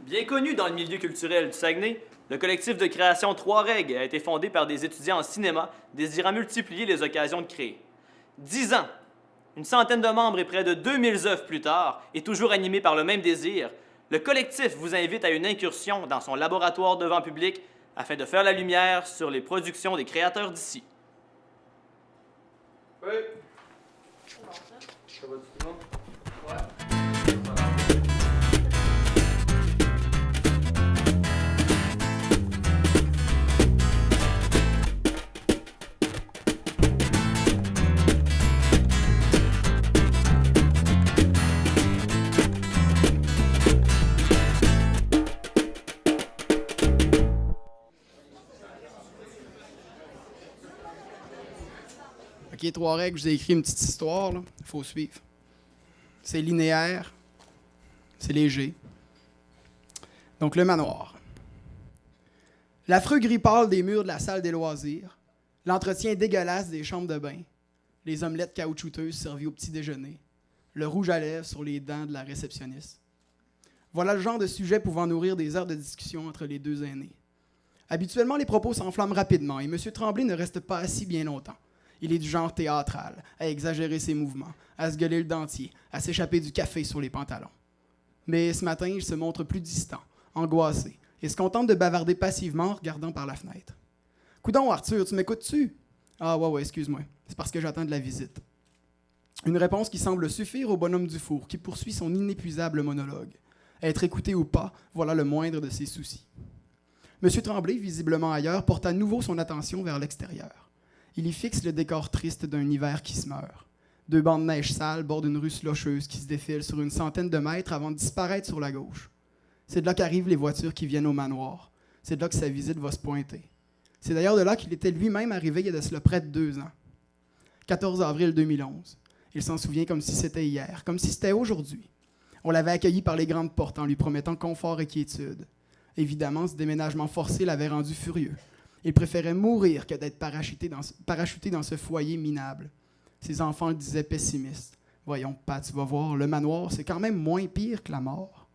Bien connu dans le milieu culturel du Saguenay, le collectif de création Trois Règles a été fondé par des étudiants en cinéma désirant multiplier les occasions de créer. 10 ans, une centaine de membres et près de 2000 œuvres plus tard, et toujours animés par le même désir, le collectif vous invite à une incursion dans son laboratoire devant public afin de faire la lumière sur les productions des créateurs d'ici. Oui. Ça va tout le monde? Ouais. OK, Trois Règles, je vous ai écrit une petite histoire, il faut suivre. C'est linéaire, c'est léger. Donc, le manoir. L'affreux gris pâle des murs de la salle des loisirs, l'entretien dégueulasse des chambres de bain, les omelettes caoutchouteuses servies au petit déjeuner, le rouge à lèvres sur les dents de la réceptionniste. Voilà le genre de sujet pouvant nourrir des heures de discussion entre les deux aînés. Habituellement, les propos s'enflamment rapidement et M. Tremblay ne reste pas assis bien longtemps. Il est du genre théâtral, à exagérer ses mouvements, à se gueuler le dentier, à s'échapper du café sur les pantalons. Mais ce matin, il se montre plus distant, angoissé, et se contente de bavarder passivement en regardant par la fenêtre. « Coudon, Arthur, tu m'écoutes-tu? »« Ah ouais, excuse-moi. C'est parce que j'attends de la visite. » Une réponse qui semble suffire au bonhomme du four, qui poursuit son inépuisable monologue. Être écouté ou pas, voilà le moindre de ses soucis. M. Tremblay, visiblement ailleurs, porte à nouveau son attention vers l'extérieur. Il y fixe le décor triste d'un hiver qui se meurt. 2 bancs de neige sales bordent une rue slocheuse qui se défile sur une centaine de mètres avant de disparaître sur la gauche. C'est de là qu'arrivent les voitures qui viennent au manoir. C'est de là que sa visite va se pointer. C'est d'ailleurs de là qu'il était lui-même arrivé il y a de cela près de 2 ans. 14 avril 2011. Il s'en souvient comme si c'était hier, comme si c'était aujourd'hui. On l'avait accueilli par les grandes portes en lui promettant confort et quiétude. Évidemment, ce déménagement forcé l'avait rendu furieux. Il préférait mourir que d'être parachuté dans ce foyer minable. Ses enfants le disaient pessimiste. « Voyons, Pat, tu vas voir, le manoir, c'est quand même moins pire que la mort. »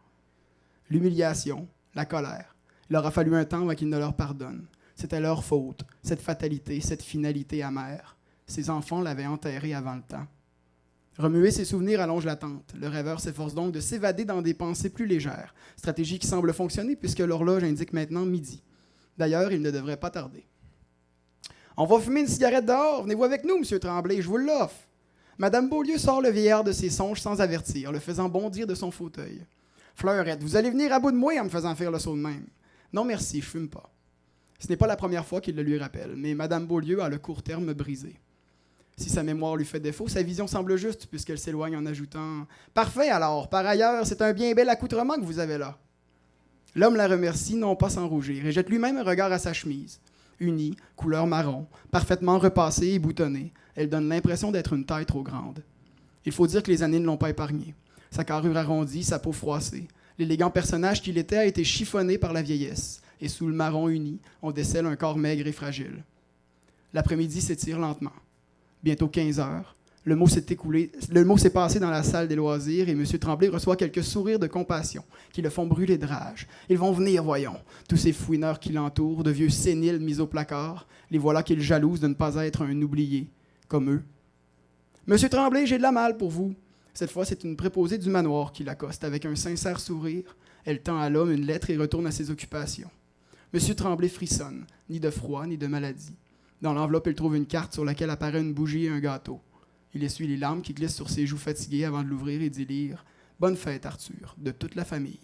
L'humiliation, la colère. Il aura fallu un temps avant qu'il ne leur pardonne. C'était leur faute, cette fatalité, cette finalité amère. Ses enfants l'avaient enterré avant le temps. Remuer ses souvenirs allonge l'attente. Le rêveur s'efforce donc de s'évader dans des pensées plus légères. Stratégie qui semble fonctionner puisque l'horloge indique maintenant midi. D'ailleurs, il ne devrait pas tarder. « On va fumer une cigarette dehors. Venez-vous avec nous, M. Tremblay, je vous l'offre. » Madame Beaulieu sort le vieillard de ses songes sans avertir, le faisant bondir de son fauteuil. « Fleurette, vous allez venir à bout de moi en me faisant faire le saut de même. »« Non, merci, je fume pas. » Ce n'est pas la première fois qu'il le lui rappelle, mais Madame Beaulieu a le court terme brisé. Si sa mémoire lui fait défaut, sa vision semble juste puisqu'elle s'éloigne en ajoutant « Parfait alors, par ailleurs, c'est un bien bel accoutrement que vous avez là. » L'homme la remercie, non pas sans rougir, et jette lui-même un regard à sa chemise. Unie, couleur marron, parfaitement repassée et boutonnée, elle donne l'impression d'être une taille trop grande. Il faut dire que les années ne l'ont pas épargné. Sa carrure arrondie, sa peau froissée. L'élégant personnage qu'il était a été chiffonné par la vieillesse, et sous le marron uni, on décèle un corps maigre et fragile. L'après-midi s'étire lentement. Bientôt 15 heures. Le mot s'est passé dans la salle des loisirs et M. Tremblay reçoit quelques sourires de compassion qui le font brûler de rage. Ils vont venir, voyons. Tous ces fouineurs qui l'entourent, de vieux séniles mis au placard, les voilà qu'il jalouse de ne pas être un oublié, comme eux. « Monsieur Tremblay, j'ai de la malle pour vous. » Cette fois, c'est une préposée du manoir qui l'accoste avec un sincère sourire. Elle tend à l'homme une lettre et retourne à ses occupations. M. Tremblay frissonne, ni de froid, ni de maladie. Dans l'enveloppe, il trouve une carte sur laquelle apparaît une bougie et un gâteau. Il essuie les larmes qui glissent sur ses joues fatiguées avant de l'ouvrir et d'y lire « Bonne fête, Arthur, de toute la famille. »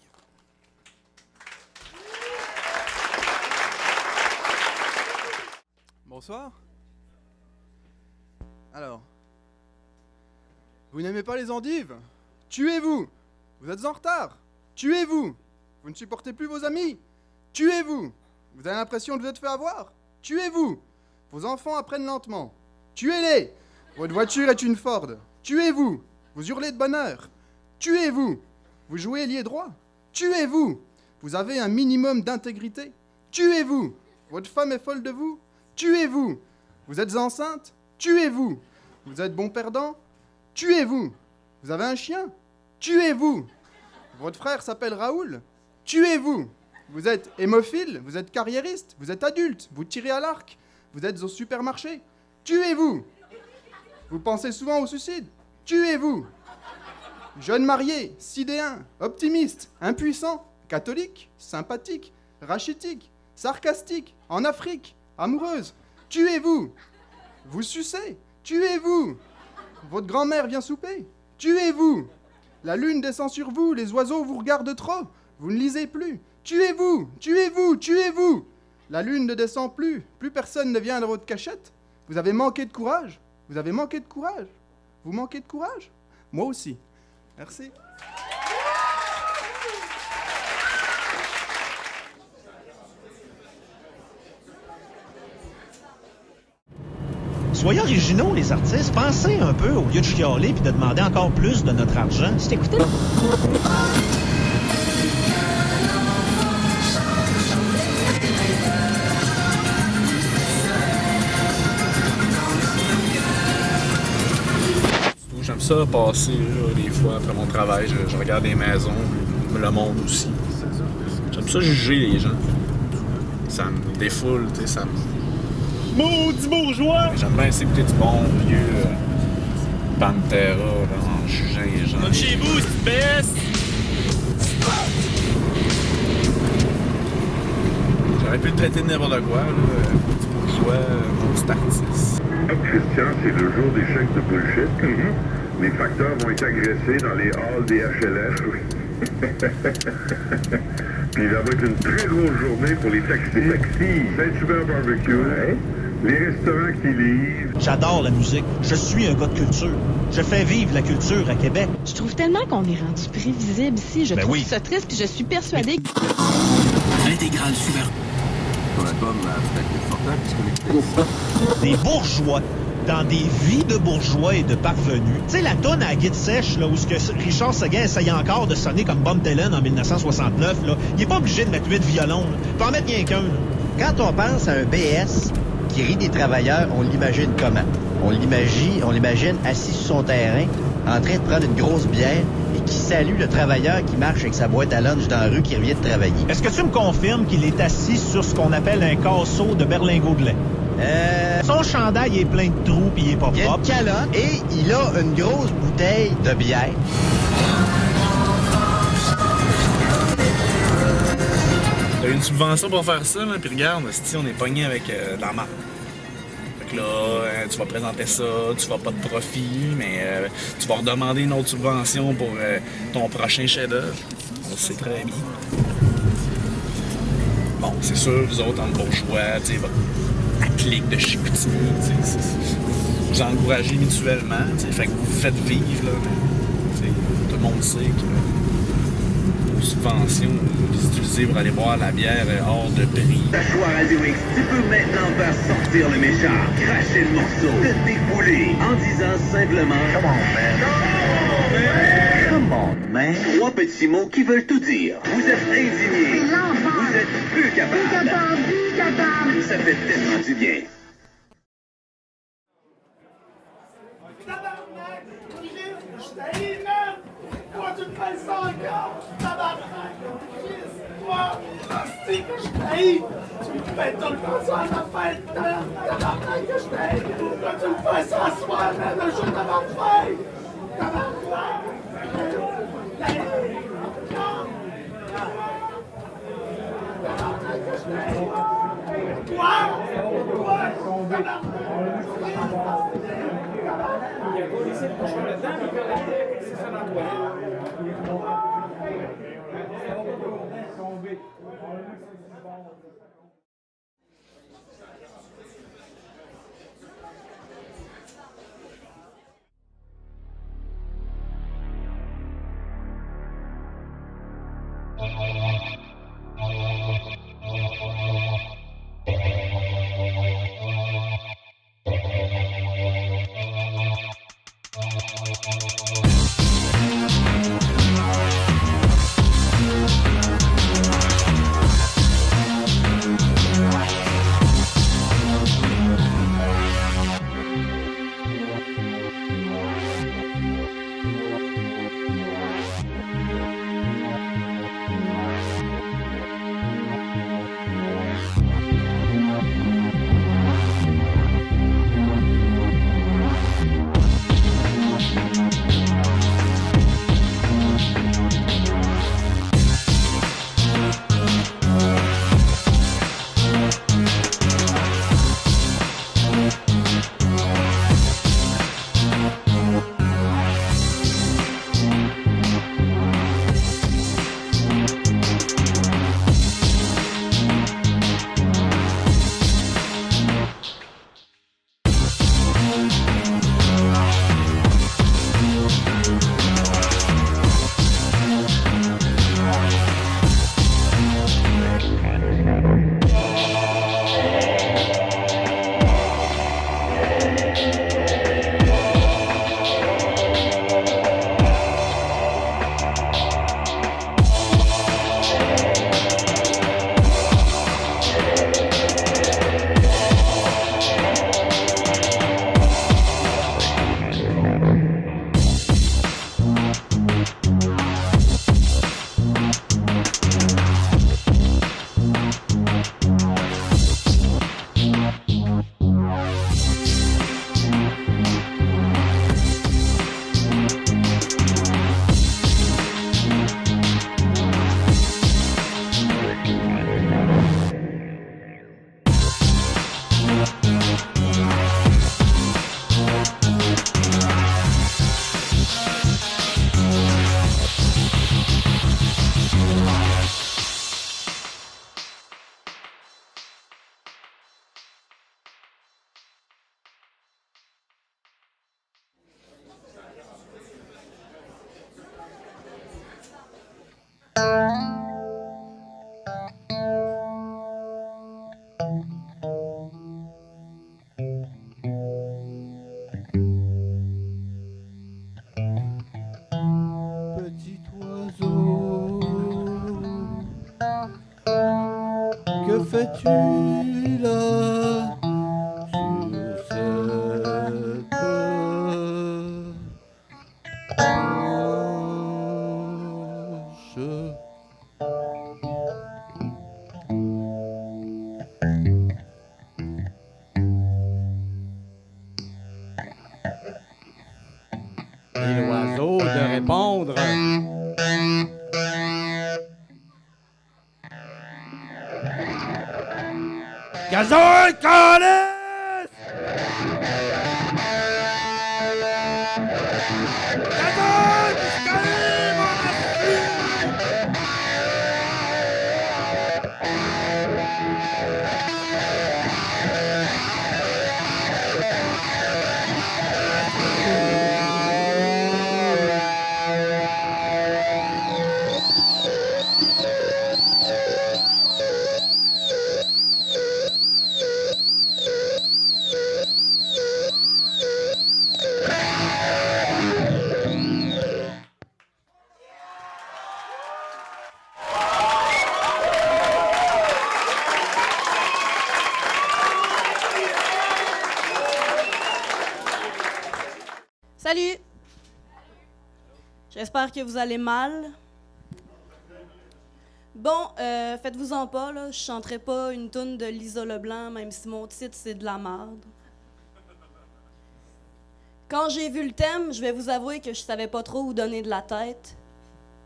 Bonsoir. Alors, vous n'aimez pas les endives? Tuez-vous! Vous êtes en retard? Tuez-vous! Vous ne supportez plus vos amis? Tuez-vous! Vous avez l'impression de vous être fait avoir? Tuez-vous! Vos enfants apprennent lentement. Tuez-les! Votre voiture est une Ford. Tuez-vous! Vous hurlez de bonheur. Tuez-vous! Vous jouez ailier droit. Tuez-vous! Vous avez un minimum d'intégrité. Tuez-vous! Votre femme est folle de vous. Tuez-vous! Vous êtes enceinte. Tuez-vous! Vous êtes bon perdant. Tuez-vous! Vous avez un chien. Tuez-vous! Votre frère s'appelle Raoul. Tuez-vous! Vous êtes hémophile, vous êtes carriériste, vous êtes adulte, vous tirez à l'arc, vous êtes au supermarché. Tuez-vous! Vous pensez souvent au suicide. Tuez-vous! Jeune marié, sidéen, optimiste, impuissant, catholique, sympathique, rachitique, sarcastique, en Afrique, amoureuse. Tuez-vous! Vous sucez. Tuez-vous! Votre grand-mère vient souper. Tuez-vous! La lune descend sur vous, les oiseaux vous regardent trop. Vous ne lisez plus. Tuez-vous! Tuez-vous! Tuez-vous! La lune ne descend plus. Plus personne ne vient dans votre cachette. Vous avez manqué de courage. Vous avez manqué de courage. Vous manquez de courage? Moi aussi. Merci. Soyez originaux, les artistes. Pensez un peu au lieu de chialer puis de demander encore plus de notre argent. Je t'écoutais. J'aime ça passer là, des fois après mon travail, je regarde les maisons, le monde aussi. J'aime ça juger les gens. Ça me défoule, tu sais, ça me... Maudit bourgeois! J'aime bien écouter du bon vieux Pantera là, en jugeant les gens. Comme chez vous, c'est baisse! J'aurais pu le traiter de n'importe quoi, là, petit bourgeois, mon petit artiste. Christian, c'est le jour des chèques de bullshit. Les facteurs vont être agressés dans les halls des HLF. Puis ça va être une très grosse journée pour les taxis. Saint-Hubert Barbecue. Ouais. Les restaurants qui livrent. J'adore la musique. Je suis un gars de culture. Je fais vivre la culture à Québec. Je trouve tellement qu'on est rendu prévisible ici. Je Ben trouve oui. ça triste, puis je suis persuadée que... L'intégrale super. Ton album peut-être confortable Des bourgeois dans des vies de bourgeois et de parvenus. Tu sais, la toune à la guide sèche, là, où ce que Richard Seguin essaye encore de sonner comme Bob Dylan en 1969, là, il est pas obligé de mettre 8 violons. Là. Il peut en mettre rien qu'un. Là. Quand on pense à un BS qui rit des travailleurs, on l'imagine comment? On l'imagine assis sur son terrain, en train de prendre une grosse bière et qui salue le travailleur qui marche avec sa boîte à lunch dans la rue qui revient de travailler. Est-ce que tu me confirmes qu'il est assis sur ce qu'on appelle un casseau de berlingot de lait? Son chandail est plein de trous pis il est pas Il a une propre. calotte et il a une grosse bouteille de bière. T'as une subvention pour faire ça, là, puis regarde, si on est pogné avec de la marque. Fait que là, tu vas présenter ça, tu vas pas de profit, mais tu vas redemander une autre subvention pour ton prochain chef-d'œuvre. On le sait très bien. Bon, c'est sûr, vous autres, en bourgeois, tu sais, votre clique de Chicoutimi, tu sais, vous encouragez mutuellement, tu sais, fait que vous faites vivre, là, mais, tu sais, tout le monde sait que vos subventions, vous les utilisez pour aller boire la bière hors de prix. Choix Radio X, tu peux maintenant faire sortir le méchant, cracher le morceau, te débouler en disant simplement Come on, man. Come on, man. 3 petits mots qui veulent tout dire. Vous êtes indigné. Vous êtes plus capable. Ça fait tellement du bien. Tabarnak! Je t'haïs, man! Toi, tu me fais ça encore! Tabarnak! Toi, hostie que je t'haïs! Tu me fais tout le temps ça à ta fête! Tabarnak que je t'haïs! Toi, tu me fais ça à soir, man! Le jour de ma fête! Tabarnak! Tabarnak que je t'haïs! Toi! Tabarnak! Il y a pas laissé le cochon là-dedans, mais que la tête, c'est ça dans le Toit. fais-tu là sur cette planche? Et l'oiseau de répondre. Gazon, calice! Gazon, piscali, mon Salut! J'espère que vous allez mal. Bon, faites-vous-en pas, là. Je chanterai pas une toune de Lisa Leblanc, même si mon titre, c'est de la merde. Quand j'ai vu le thème, je vais vous avouer que je savais pas trop où donner de la tête.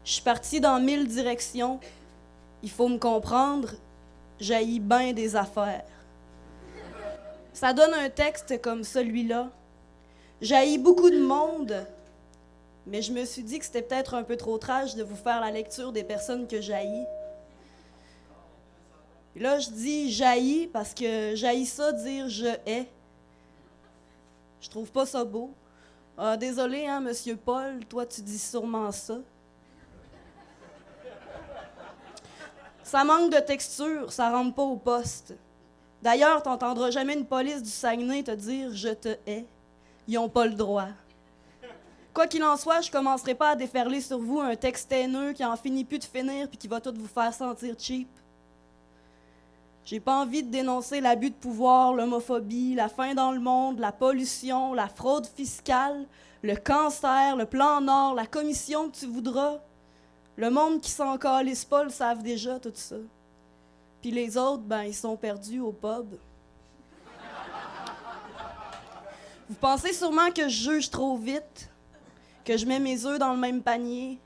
Je suis partie dans 1000 directions. Il faut me comprendre, j'haïs bien des affaires. Ça donne un texte comme celui-là. J'haïs beaucoup de monde, mais je me suis dit que c'était peut-être un peu trop trash de vous faire la lecture des personnes que j'haïs. Et là, je dis j'haïs parce que j'haïs ça dire je hais. Je trouve pas ça beau. Ah, désolé, hein, Monsieur Paul, toi, tu dis sûrement ça. Ça manque de texture, ça rentre pas au poste. D'ailleurs, t'entendras jamais une police du Saguenay te dire « je te hais ». Ils ont pas le droit. Quoi qu'il en soit, je commencerai pas à déferler sur vous un texte haineux qui en finit plus de finir puis qui va tout vous faire sentir cheap. J'ai pas envie de dénoncer l'abus de pouvoir, l'homophobie, la faim dans le monde, la pollution, la fraude fiscale, le cancer, le plan Nord, la commission que tu voudras. Le monde qui s'en calisse pas le savent déjà, tout ça. Puis les autres, ben, ils sont perdus au pub. Vous pensez sûrement que je juge trop vite, que je mets mes œufs dans le même panier,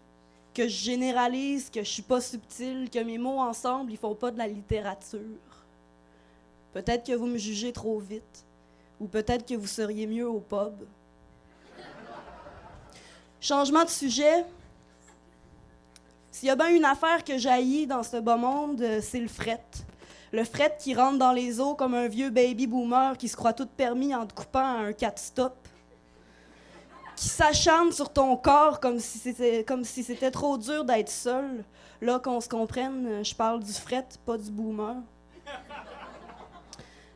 que je généralise, que je suis pas subtile, que mes mots ensemble, ils font pas de la littérature. Peut-être que vous me jugez trop vite, ou peut-être que vous seriez mieux au pub. Changement de sujet. S'il y a bien une affaire que j'haïs dans ce bas monde, c'est le fret. Le fret qui rentre dans les eaux comme un vieux baby boomer qui se croit tout permis en te coupant à un 4-stop. Qui s'acharne sur ton corps comme si c'était trop dur d'être seul. Là, qu'on se comprenne, je parle du fret, pas du boomer.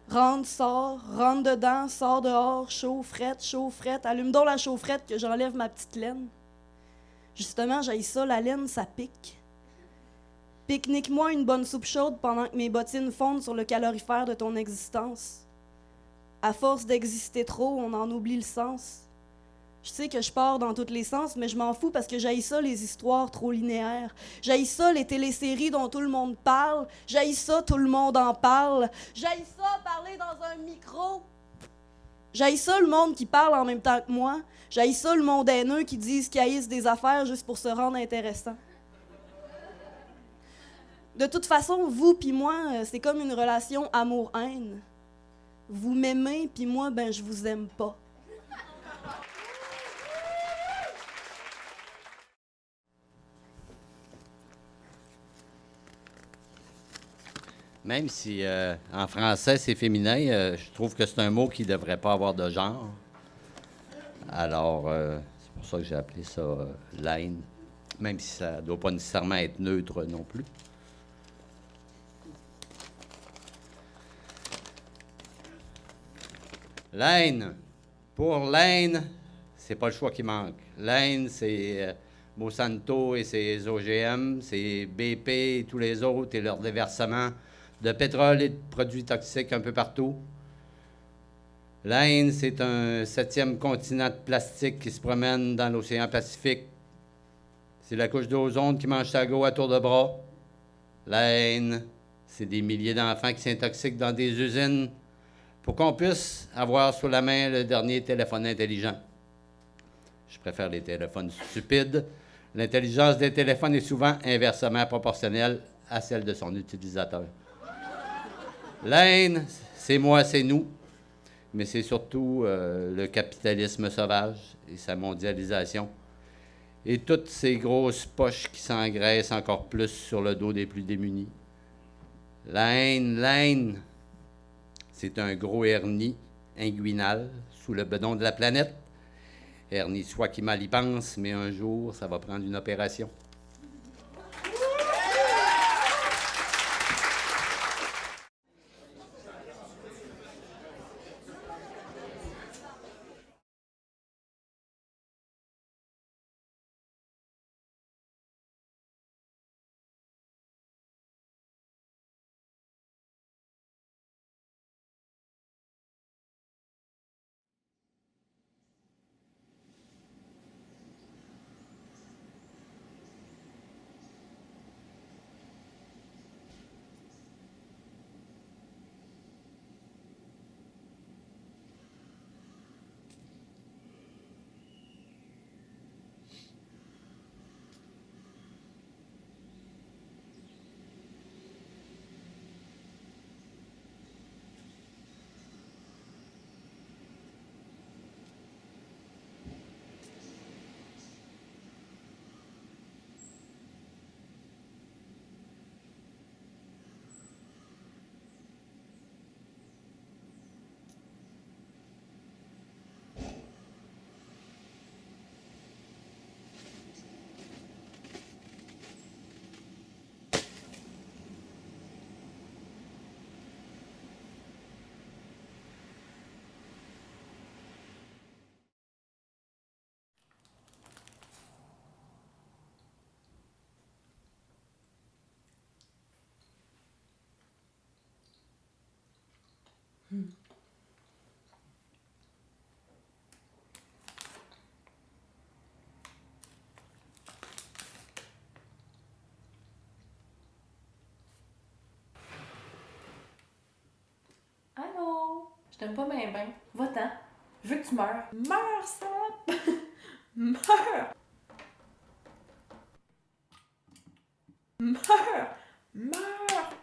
Rentre, sort, rentre dedans, sort dehors, chaufferette, allume donc la chaufferette que j'enlève ma petite laine. Justement, j'haïs ça, la laine, ça pique. Pique-nique-moi une bonne soupe chaude pendant que mes bottines fondent sur le calorifère de ton existence. À force d'exister trop, on en oublie le sens. Je sais que je pars dans tous les sens, mais je m'en fous parce que j'haïs ça, les histoires trop linéaires. J'haïs ça, les téléséries dont tout le monde parle. J'haïs ça, tout le monde en parle. J'haïs ça, parler dans un micro. J'haïs ça, le monde qui parle en même temps que moi. J'haïs ça, le monde haineux qui disent qu'ils haïssent des affaires juste pour se rendre intéressant. De toute façon, vous puis moi, c'est comme une relation amour-haine. Vous m'aimez, puis moi, ben, je vous aime pas. Même si en français c'est féminin, je trouve que c'est un mot qui ne devrait pas avoir de genre. Alors, c'est pour ça que j'ai appelé ça laine, même si ça ne doit pas nécessairement être neutre non plus. Laine. Pour laine, c'est pas le choix qui manque. Laine, c'est Monsanto et ses OGM, c'est BP et tous les autres et leurs déversements de pétrole et de produits toxiques un peu partout. L'Inde, c'est un 7e continent de plastique qui se promène dans l'océan Pacifique. C'est la couche d'ozone qui mange sa go à tour de bras. L'Inde, c'est des milliers d'enfants qui s'intoxiquent dans des usines pour qu'on puisse avoir sous la main le dernier téléphone intelligent. Je préfère les téléphones stupides. L'intelligence des téléphones est souvent inversement proportionnelle à celle de son utilisateur. L'Inde, c'est moi, c'est nous. Mais c'est surtout le capitalisme sauvage et sa mondialisation. Et toutes ces grosses poches qui s'engraissent encore plus sur le dos des plus démunis. L'Inde, c'est un gros hernie inguinal sous le bedon de la planète. Hernie, soit qui mal y pense, mais un jour, ça va prendre une opération. Allô? Je t'aime pas bien ben. Va-t'en. Je veux que tu meurs. Meurs, salope! Meurs! Meurs! Meurs!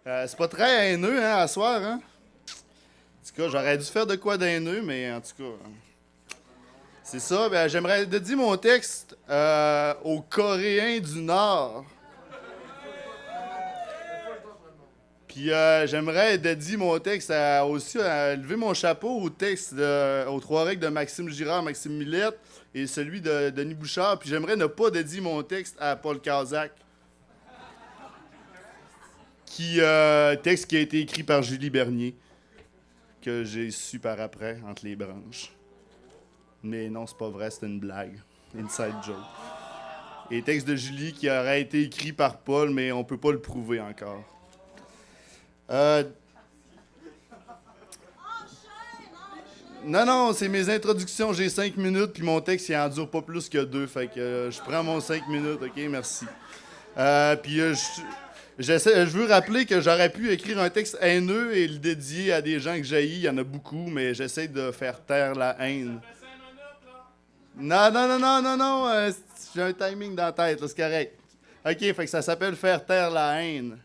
C'est pas très haineux, hein, à soir, hein? En tout cas, j'aurais dû faire de quoi d'haineux, mais en tout cas... C'est ça, ben, j'aimerais dédier mon texte aux Coréens du Nord. Puis j'aimerais dédier mon texte aussi à lever mon chapeau au texte aux 3 règles de Maxime Girard, Maxime Millette et celui de Denis Bouchard. Puis j'aimerais ne pas dédier mon texte à Paul Kazak. Texte qui a été écrit par Julie Bernier, que j'ai su par après, entre les branches. Mais non, c'est pas vrai, c'est une blague. Inside joke. Et texte de Julie qui aurait été écrit par Paul, mais on peut pas le prouver encore. Non, c'est mes introductions. J'ai 5 minutes, puis mon texte, il en dure pas plus que 2. Fait que je prends mon 5 minutes, OK? Merci. Je veux rappeler que j'aurais pu écrire un texte haineux et le dédier à des gens que j'haïs. Il y en a beaucoup, mais j'essaie de faire taire la haine. Non. J'ai un timing dans la tête, là, c'est correct. OK, fait que ça s'appelle faire taire la haine.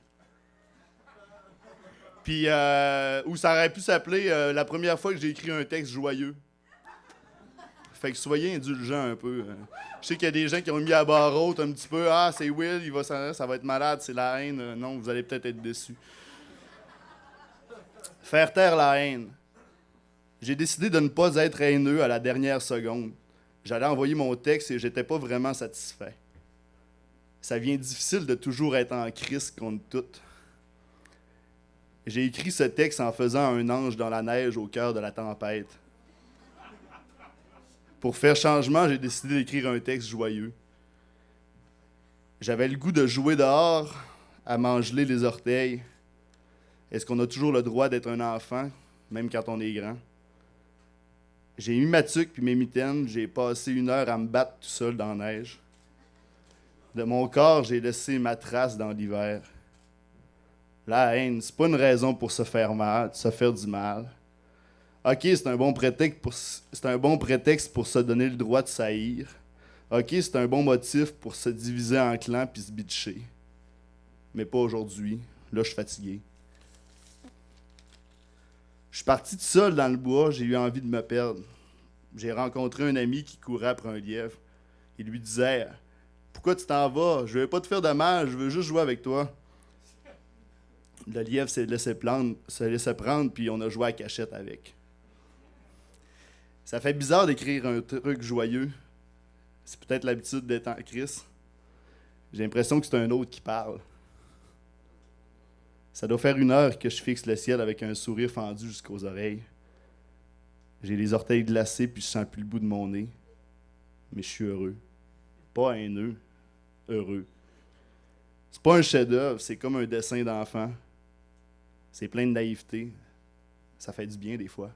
Puis, ou ça aurait pu s'appeler la première fois que j'ai écrit un texte joyeux. Fait que soyez indulgents un peu. Je sais qu'il y a des gens qui ont mis à barre haute un petit peu. Ah, c'est Will, ça va être malade, c'est la haine. Non, vous allez peut-être être déçus. Faire taire la haine. J'ai décidé de ne pas être haineux à la dernière seconde. J'allais envoyer mon texte et j'étais pas vraiment satisfait. Ça vient difficile de toujours être en crise contre tout. J'ai écrit ce texte en faisant un ange dans la neige au cœur de la tempête. Pour faire changement, j'ai décidé d'écrire un texte joyeux. J'avais le goût de jouer dehors, à m'engeler les orteils. Est-ce qu'on a toujours le droit d'être un enfant, même quand on est grand? J'ai mis ma tuque puis mes mitaines, j'ai passé 1 heure à me battre tout seul dans la neige. De mon corps, j'ai laissé ma trace dans l'hiver. La haine, c'est pas une raison pour se faire mal, se faire du mal. OK, c'est un bon prétexte pour se donner le droit de saillir. OK, c'est un bon motif pour se diviser en clans puis se bitcher. Mais pas aujourd'hui. Là, je suis fatigué. Je suis parti tout seul dans le bois, j'ai eu envie de me perdre. J'ai rencontré un ami qui courait après un lièvre. Il lui disait « Pourquoi tu t'en vas? Je veux pas te faire de mal, je veux juste jouer avec toi. » Le lièvre s'est laissé prendre, puis on a joué à cachette avec. Ça fait bizarre d'écrire un truc joyeux. C'est peut-être l'habitude d'être en crise. J'ai l'impression que c'est un autre qui parle. Ça doit faire 1 heure que je fixe le ciel avec un sourire fendu jusqu'aux oreilles. J'ai les orteils glacés, puis je sens plus le bout de mon nez. Mais je suis heureux. Pas haineux, heureux. C'est pas un chef-d'œuvre, c'est comme un dessin d'enfant. C'est plein de naïveté. Ça fait du bien des fois.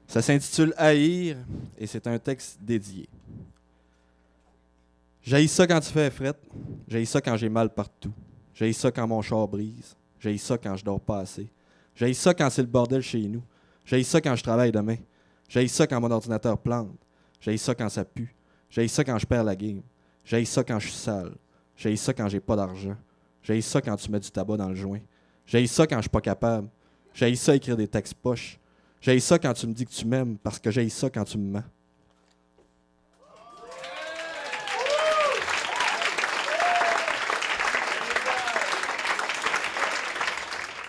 Ça s'intitule Haïr et c'est un texte dédié. J'haïs ça quand tu fais frette. J'haïs ça quand j'ai mal partout. J'haïs ça quand mon char brise. J'haïs ça quand je dors pas assez. J'haïs ça quand c'est le bordel chez nous. J'haïs ça quand je travaille demain. J'haïs ça quand mon ordinateur plante. J'haïs ça quand ça pue. J'haïs ça quand je perds la game. J'haïs ça quand je suis sale. J'haïs ça quand j'ai pas d'argent. J'haïs ça quand tu mets du tabac dans le joint. J'haïs ça quand je suis pas capable. J'haïs ça écrire des textes poches. J'haïs ça quand tu me dis que tu m'aimes parce que j'haïs ça quand tu me mens.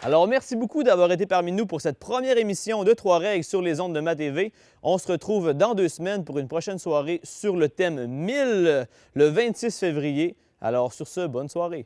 Alors, merci beaucoup d'avoir été parmi nous pour cette première émission de 3 règles sur les ondes de MaTV. On se retrouve dans 2 semaines pour une prochaine soirée sur le thème 1000, le 26 février. Alors, sur ce, bonne soirée.